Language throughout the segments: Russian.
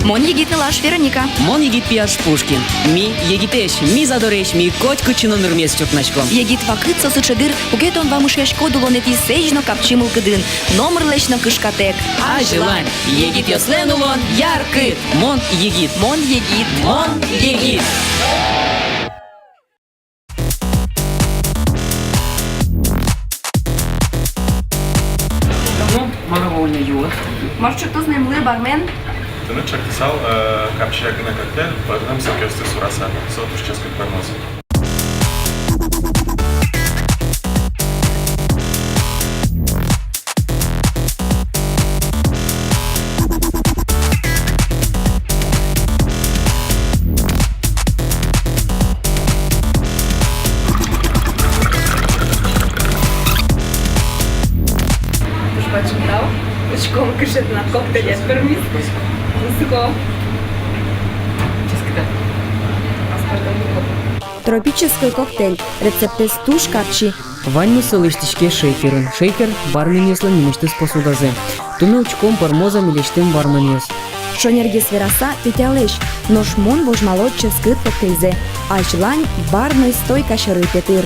Мон егитны лаш Вероника. Мон егит пияш Пушкин. Ми егитеш, ми задореш, ми коть кучино нырмес чуртначком. Егит вакыт сосычыдыр, угетон вамышеш кодулоне тисейжно капчимыл кыдын. Номер лечно кышкатек. А желань, егит яслен улон, яркы. Мон егит. Мон егит. Мон егит. Маравольно юла. Маршрут знайомий бармен. Тыныч чактисал капчагына коктейль, бардам сокёсты сураса, сотуш ческать пармозы. Почитал. Школа кышет на коктейле. Пермис. Высоко. Тропический коктейль. Рецепты стуш капчи. Ванну сылыштичке шейкерын. Шейкер барменьесла немешты спосудазе. Туны учком пармозам илештым барменьес. Шонерге свераса тетялеш. Нож мон божмало ческыт коктейльзе. Айчлань барной стойка шары петыр.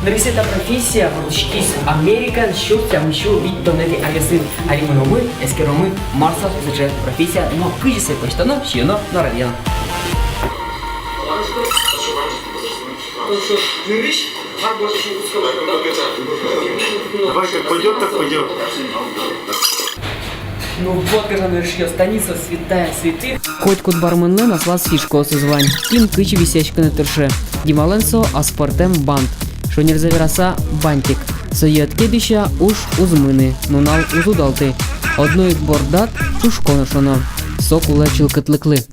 Нарисета профессия, вручкис Американ, щуртя, мщу, вид донети агесин. Алимономы, эскеромы, марсов, зачем профессия, но кыжисе почтано, щено, нарадьяно. Давай, как пойдет, так пойдет. Ну вот, когда решил станица святая святых. Хоть кут барменле наслал фишку созвань. Ким кычи висячка на терше. Дималенсо аспартем банд. Шонер завераса бантик. Соєт кедища уж узмини, нунал узудалти. Одної бордат тушко нашоно. Сок улечил катликли.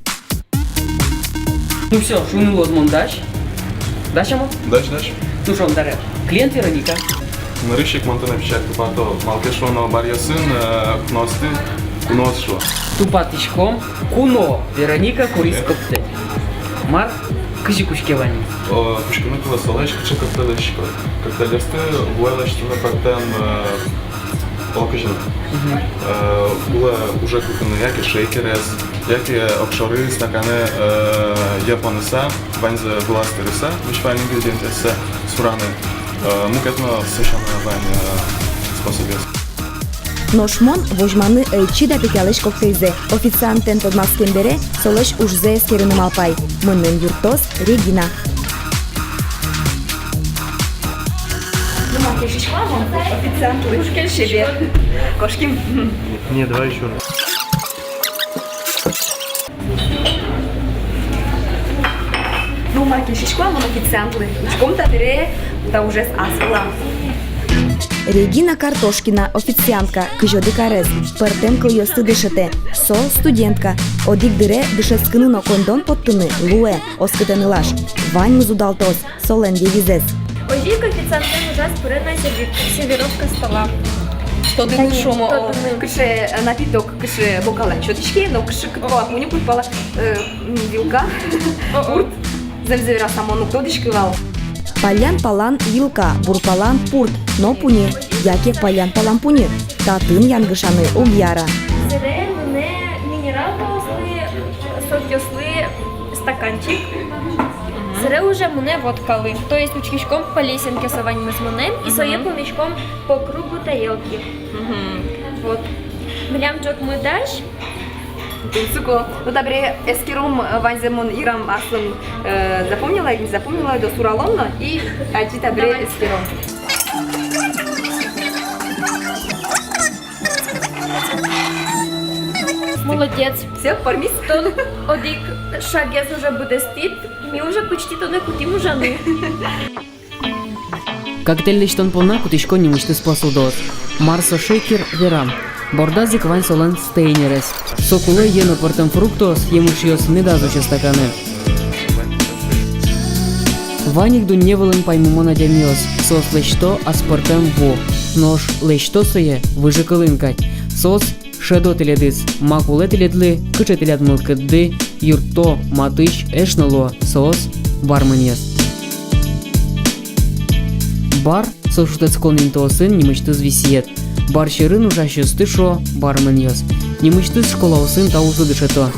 Ну все, шунило монтаж. Дачамо? Дач. Ну шо, даре. Клиент Вероника. Нарыщик монтана печатку пато, малкешоно барьясын, кносты, кунос шо. Тупатичком. Куно. Вероника курис коктейль. Мар кыжи кушкевани. Пушкину кыла солеш, кычы коктейлешко. Коктейлесты буэлэштуна партен полкыжын. Була уже купины яки шейкерез, яки обшоры, стаканы японеса, ванза бластереса, вишвайн ингредиентеса, сураны. Мукетно совершенно вань способес. Нож мон вожманы чида тетялеш коктейльзе. Официантен подмаскен бере, солеш ужзе скерыным алпай. Мынын юртос Регина. Официант вышкель себе. Кошки. Не, давай еще раз. Ну, марки шишква, мон официантлы. Учком-то бере, да уже с асла. Регина Картошкина, официантка, кыжоды карез. Пертем кылйосты дышете. Со студентка. Одик дыре дышескынын окондон поттыны. Луэ, оскытенылаш. Вань мызудалтос, солен девизес. Одик официантен ужас пырена сервировка стола. Что ты шомо? Кыше напиток, кыше бокала чёточки, но кыше кытпала, муни кутпала вилка, пурт. Земзевера самону ктодички вал. Палян палан вилка, бурпалан пурт, но пуни. Яке палян палан пуни. Татын янгышаны угяра. Зере мене мінералка осли, сокьосли стаканчик. Зере уже мене водкали. То есть учкишком по лесенке совань мы с менем и своим помещком по кругу тарелки. Вот. Млям джок мы дашь. Суко. Ну добре, эскером ванземон ирам аслын запомнила или не запомнила до сураломно и ади добре эскером. Молодец. Все, пармис? То одик шагез уже буде стит, ми уже почти то не кутим ужаны. Коктейль штон полна кутишко немешты спосудос. Марсо шейкер верам. Бордазик вань солен стейнерес. Сокуле ено портем фруктос, емушиос медазуче стаканы. Ваник ду неволен паймумо надямиос. Сос лечто аспартем во. Нож лечто сое выжикалынкать. Сос шедо теледис. Макуле теледлы, кыче телядмыл кыдды. Юрто матыч эшнало. Сос барменьес. Бар сошутецкон интосын немечты звисиет. Бар шырын ужащысты шо барменьес. Немычтыс школа усын таузы дышето.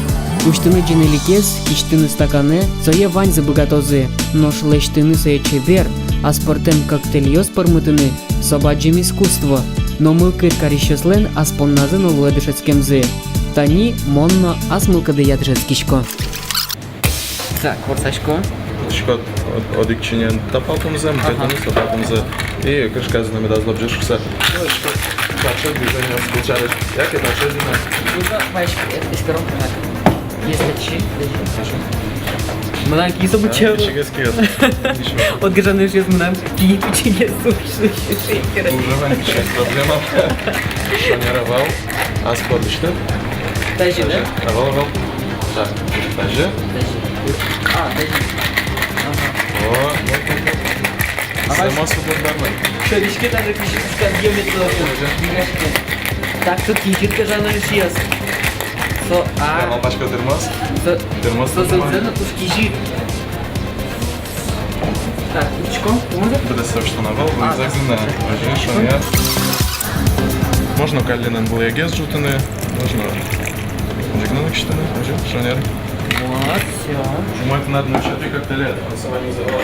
Уштыны дженеликез, кичтыны стаканы, сое ваньзы богатозы, но шлештыны сое чебер, а спортем коктейльёс пармытыны, собаджим искусство. Но мылкы карищеслен аспонназы новое дышецкемзы. Тани, монно, асмылкады ядышецкишко. Так, ворсачко. Шкот одикчинен тапалтымызым, бетонус тапалтымызы. И крышка знаме да злобжешься. Ну, что, дальше движение включаешь. Як это шедина? Burada başka eskirom tak. Jesteci. Mınam kiysa bu çağ. Чигески. Odgrzany już jest mınam kiyip için sushi. Używanie dzisiaj проблема. Шанировал. А спорт что? Taşı da. Ровал. Так, даже. А, taşı. О, вот. Сама свободная. Şöyle tane kişi çıkar geometri olsun. Так, тут кичитка жанр ишияс. So, Лампочка термос. Термос. Зелена туш кичит. Так, учко, можно? Буде все вштанував, рюкзак зімне. Що я? Можна калінен були ягез жутини, можна жигненик штани, шанер. Вот, все. Жумайт на одну чати коктейлі, голосування завала.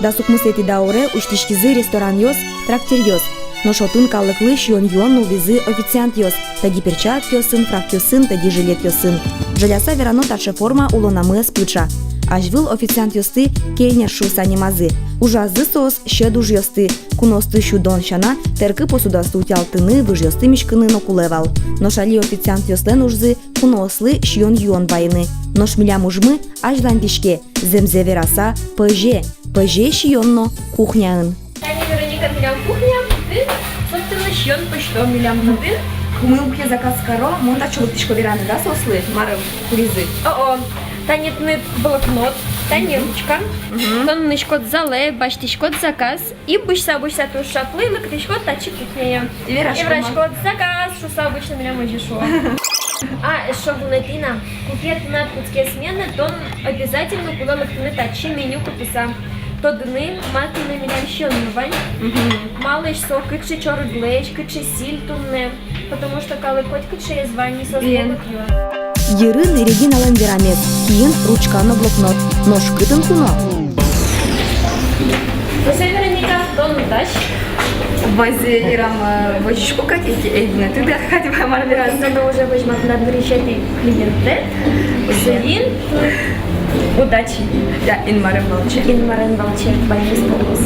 Да сукмусети дауре уштишкизы ресторан йос, трактир йос. Но шотун калыклы шион юан нулдизы официант йос. Таги перчатки йосын, фрак йосын, таги жилет йосын. Жаляса верано тадше форма улонамы спыча. Ажвыл официант йосты кейнер шуса немазы. Ужазы соос щедуж йосты. Куносты щудон шана теркы посудасты утялтыны выж йосты мишкыны нокулевал. Но шали официант йослен ужзы кунослы шион юан байны. Но шмиля мужмы ажлан тишке. Земзе вераса пыже. Пыже шионно кухняын. Таня Вероника милям кухня, ты, собственно, щен почтом милям тудын. Мылке заказ каро, монда чолоптишко вераны, да, сослы, марым, куризы. О-о, танетный блокнот, таня ручка, тоннышкот зале, баштишкот заказ, и бышса туш шаплы, лыктышкот тачи кухня. И верашко, И врачкот заказ, шуса обычно милям ожишо. А, что в Латина, купет на куцкие смены, то обязательно куда лыктыны тачи меню куписа. То дни мати на милям щен вань, малыш со кычы чоры глэч, кычы силь тунне, потому что калы хоть кычы я звани со Bien. Йырын Региналан верамет. Киин ручкано блокнот. Нож кытын куно. Você Вероника, тон дач. Базе ирам вожичку катики, эйдина, ты да хоть бы мар верас. Надо уже возьмать на решетный клиенты. Зелин, удачи. Я ин марым волчи. Инмарен волчек, боюсь, полос.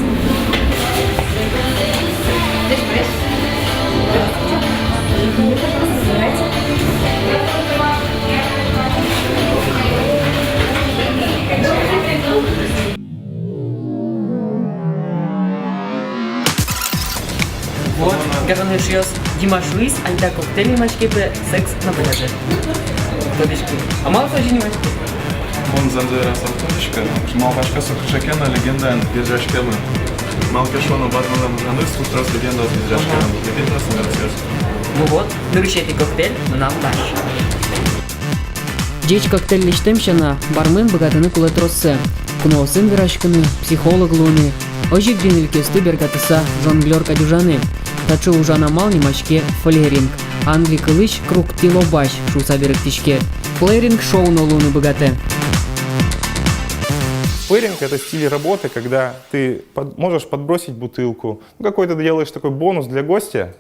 Вот, гаданы ишияс. Димаш Луис, альда коктейль мачкепе, секс на пляже. Тодишки. А мало тоже не мачки? Он занзера салтунишка, малпашка сокшакена, легенда биржашкемы. Малкашону батмалам жаныс, тут раз легенда биржашкемы. Легенда смерть. Ну вот, нырышети коктейль, но нам дальше. Деч коктейль лиштемщана, бармен богатыны кулет россе. Куносын вирашканы, психолог луны. Ожик динилькесты бергатыса, жонглер кадюжаны. Тачу ужана мал немачке флеринг. Англи кылыч круг тилобач шуса беректишке. Флеринг шоу на луны богате. Флэринг — это стиль работы, когда ты можешь подбросить бутылку, какой-то делаешь такой бонус для гостя,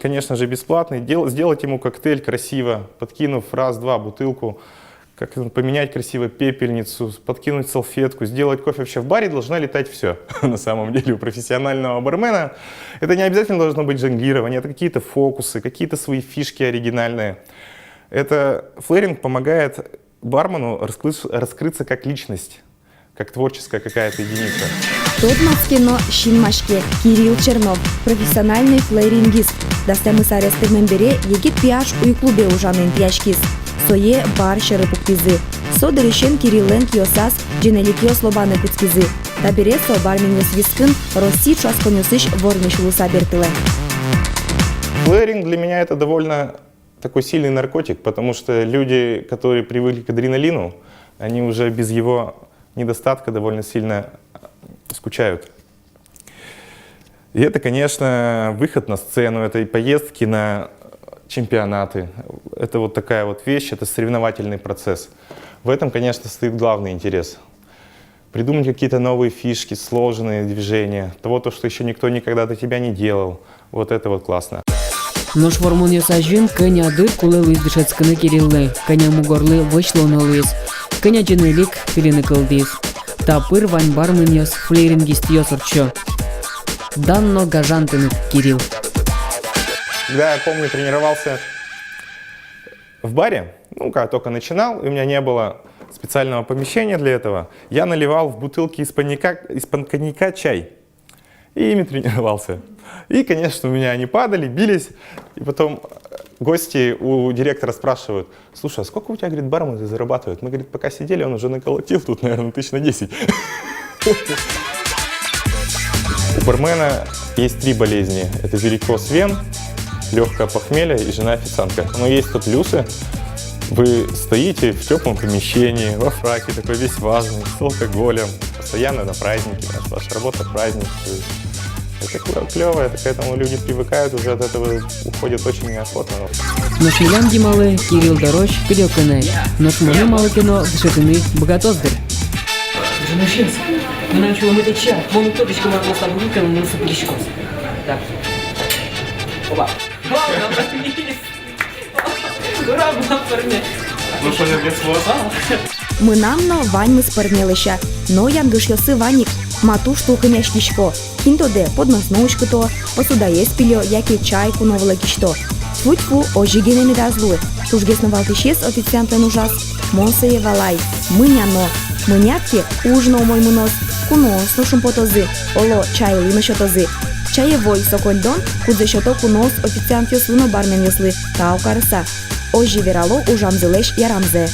конечно же, бесплатный, сделать ему коктейль красиво, подкинув раз-два бутылку, как поменять красиво пепельницу, подкинуть салфетку, сделать кофе. Вообще в баре должна летать все, на самом деле, у профессионального бармена. Это не обязательно должно быть жонглирование, это какие-то фокусы, какие-то свои фишки оригинальные. Это флэринг помогает бармену раскрыться как личность, как творческая какая-то единица. Тот маскино шинмашке Кирилл Чернов, профессиональный флэрингист. Дастемы саресты мембере егит пиаш уй клубе ужанын пиашкиз. Сое бар шеры пуктизы. Со дырышен Кириллен киосас дженелик йослобаны куцкизы. Табере со барменес вискын Росси чуасконюсыш вормиш луса бертыле. Флэринг для меня это довольно такой сильный наркотик, потому что люди, которые привыкли к адреналину, они уже без его недостатка довольно сильно скучают. И это, конечно, выход на сцену, это и поездки на чемпионаты. Это вот такая вот вещь, это соревновательный процесс. В этом, конечно, стоит главный интерес. Придумать какие-то новые фишки, сложные движения, то, что еще никто никогда до тебя не делал. Вот это вот классно. Нож формун ясажин коня дыр кулы луиз дышецканы кириллы, коня мугорлы вышлоны луиз, коня дженелик пилины кылдиз. Тапыр вань бармын яс флейрингист ясырчо. Данно гажантыны Кирилл. Когда я помню, тренировался в баре, когда только начинал, и у меня не было специального помещения для этого, я наливал в бутылки из-под коньяка чай. И ими тренировался. И, конечно, у меня они падали, бились. И потом гости у директора спрашивают: слушай, а сколько у тебя, говорит, бармены зарабатывают? Мы, говорит, пока сидели, он уже наколотил тут, наверное, 10 000. У бармена есть 3 болезни. Это варикоз вен, легкое похмелье и жена-официантка. Но есть тут плюсы. Вы стоите в теплом помещении, во фраке, такой весь важный, с алкоголем, постоянно на праздники, ваша работа праздник. Это клево, это к этому люди привыкают, уже от этого уходят очень неохотно. Нож милям дималы Кирилл Дорож кидёканай. Нож маны малы кино дышетыны богатоздыр. Женушинс, мы начали мыть чай. Вон топечка могла стать выканом на сапожку. Так. Опа. Ура, парни. Ну що, не для слова? Мынамно вань мы спорнелыша, но янгыш йосы ваник, мату штукыня штишко. Кинтоде подносноучку то, посудае спилё, яки чай куновала кишто. Тьфу-тьфу, ожигене не дазлу. Тужгесно валтышес официантен ужас. Монсее валай, мыняно. Мынятки ужно мой мынос, кунос ношум потозы, оло чай лыно шотозы. Чаевой сокольдон, кудзе шото кунос официант йосуно бармен йослы, тау караса. Ожи верало ужамзылеш ярамзе.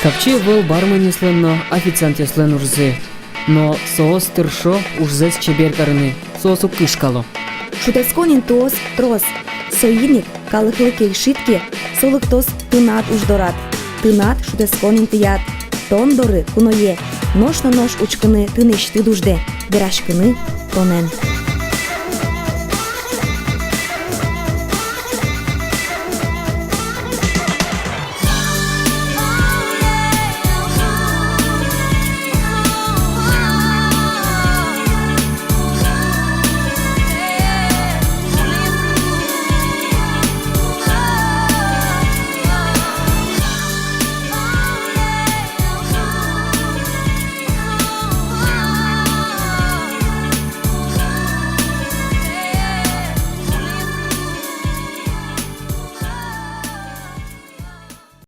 Капче выл бармен ясленно, официант яслен урзы. Но соос тыршо ужзес чеберкарыны, соосу кышкало. Шутесконин тос трос. Соидник калыхлыке шитке, солыктос тынат уждорат. Тынат шутесконин тыят. Тондоры куное. Нож на нож учкыны тыныш тыдужде. Берашкыны тонен.